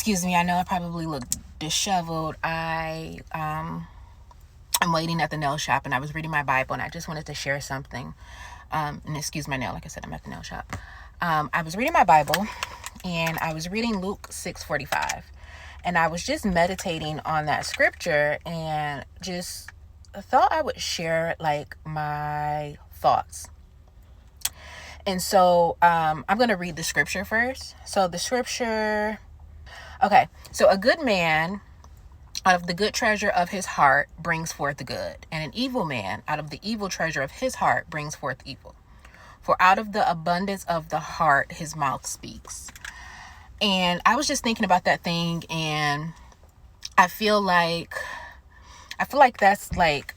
Excuse me, I know I probably look disheveled. I'm waiting at the nail shop and I was reading my Bible and I just wanted to share something. And excuse my nail, like I said, I'm at the nail shop. I was reading my Bible and I was reading Luke 6:45. And I was just meditating on that scripture and just thought I would share like my thoughts. And so I'm going to read the scripture first. So the scripture, okay. So a good man out of the good treasure of his heart brings forth the good, and an evil man out of the evil treasure of his heart brings forth evil. For out of the abundance of the heart, his mouth speaks. And I was just thinking about that thing, and I feel like that's like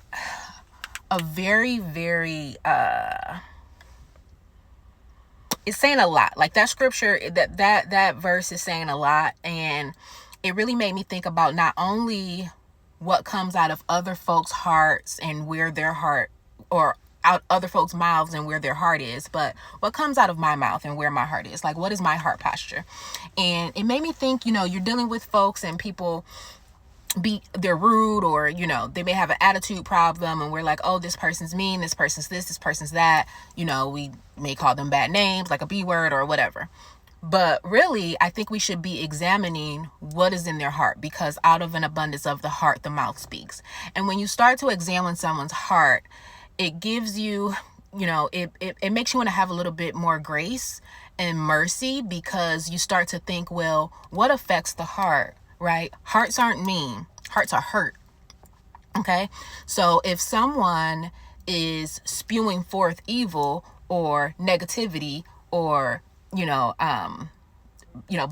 a very, very, it's saying a lot. Like that scripture, that verse is saying a lot. And it really made me think about not only what comes out of other folks' hearts and where their heart, or out other folks' mouths and where their heart is, but what comes out of my mouth and where my heart is. Like, what is my heart posture? And it made me think, you're dealing with folks and people they're rude, or they may have an attitude problem, and we're like, oh, this person's mean, this person's this person's that. We may call them bad names, like a B word or whatever. But really, I think we should be examining what is in their heart, because out of an abundance of the heart, the mouth speaks. And when you start to examine someone's heart, it gives you, it makes you want to have a little bit more grace and mercy, because you start to think, well, what affects the heart, right? Hearts aren't mean. Hearts are hurt. Okay. So if someone is spewing forth evil or negativity or,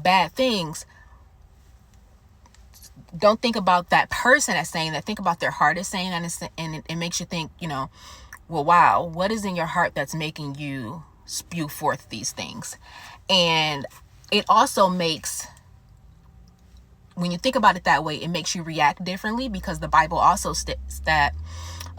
bad things, don't think about that person as saying that. Think about their heart as saying that, and it makes you think, well, wow, what is in your heart that's making you spew forth these things? And it also makes, when you think about it that way, it makes you react differently, because the Bible also states that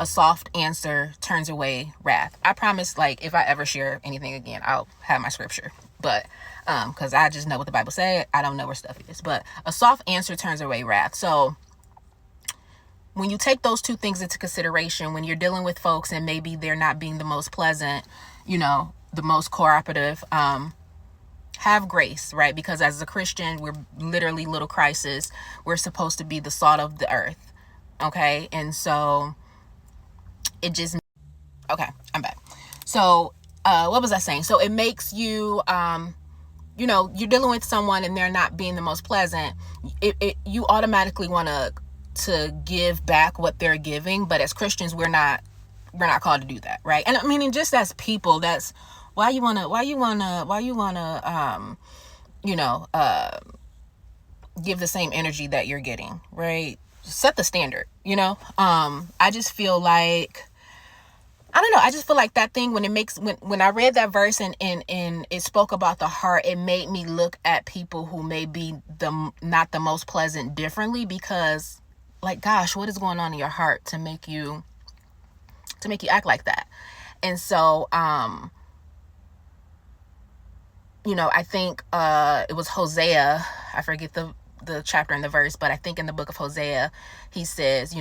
a soft answer turns away wrath. I promise, like, if I ever share anything again, I'll have my scripture. But because I just know what the Bible said, I don't know where stuff is. But a soft answer turns away wrath. So when you take those two things into consideration, when you're dealing with folks and maybe they're not being the most pleasant, the most cooperative, have grace, right? Because as a Christian, we're literally little Christs. We're supposed to be the salt of the earth. Okay. And so okay, I'm back. So, what was I saying? So it makes you, you're dealing with someone and they're not being the most pleasant. You automatically want to give back what they're giving. But as Christians, we're not called to do that. Right. And I mean, and just as people, that's why you wanna give the same energy that you're getting, right? Set the standard, I just feel like, I don't know. I just feel like that thing, when I read that verse and it spoke about the heart, it made me look at people who may be not the most pleasant differently, because like, gosh, what is going on in your heart to make you act like that? And so, I think it was Hosea. I forget the chapter and the verse, but I think in the book of Hosea, he says,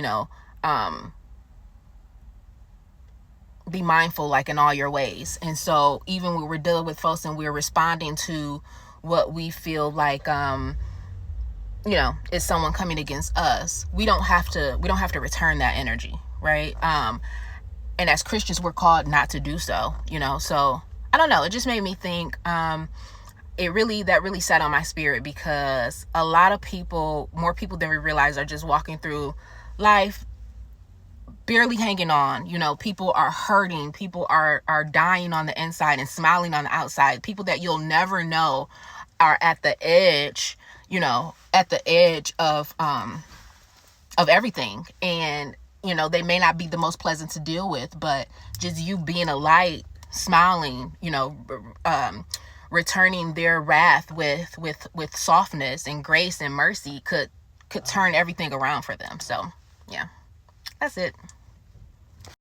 be mindful, like, in all your ways. And so even when we're dealing with folks and we're responding to what we feel like, is someone coming against us, we don't have to return that energy. Right. And as Christians, we're called not to do so, so I don't know. It just made me think, that really sat on my spirit, because a lot of people, more people than we realize, are just walking through life barely hanging on. People are hurting. People are dying on the inside and smiling on the outside. People that you'll never know are at the edge, of everything. And, they may not be the most pleasant to deal with, but just you being a light, smiling, returning their wrath with softness and grace and mercy could turn everything around for them. So, yeah, that's it.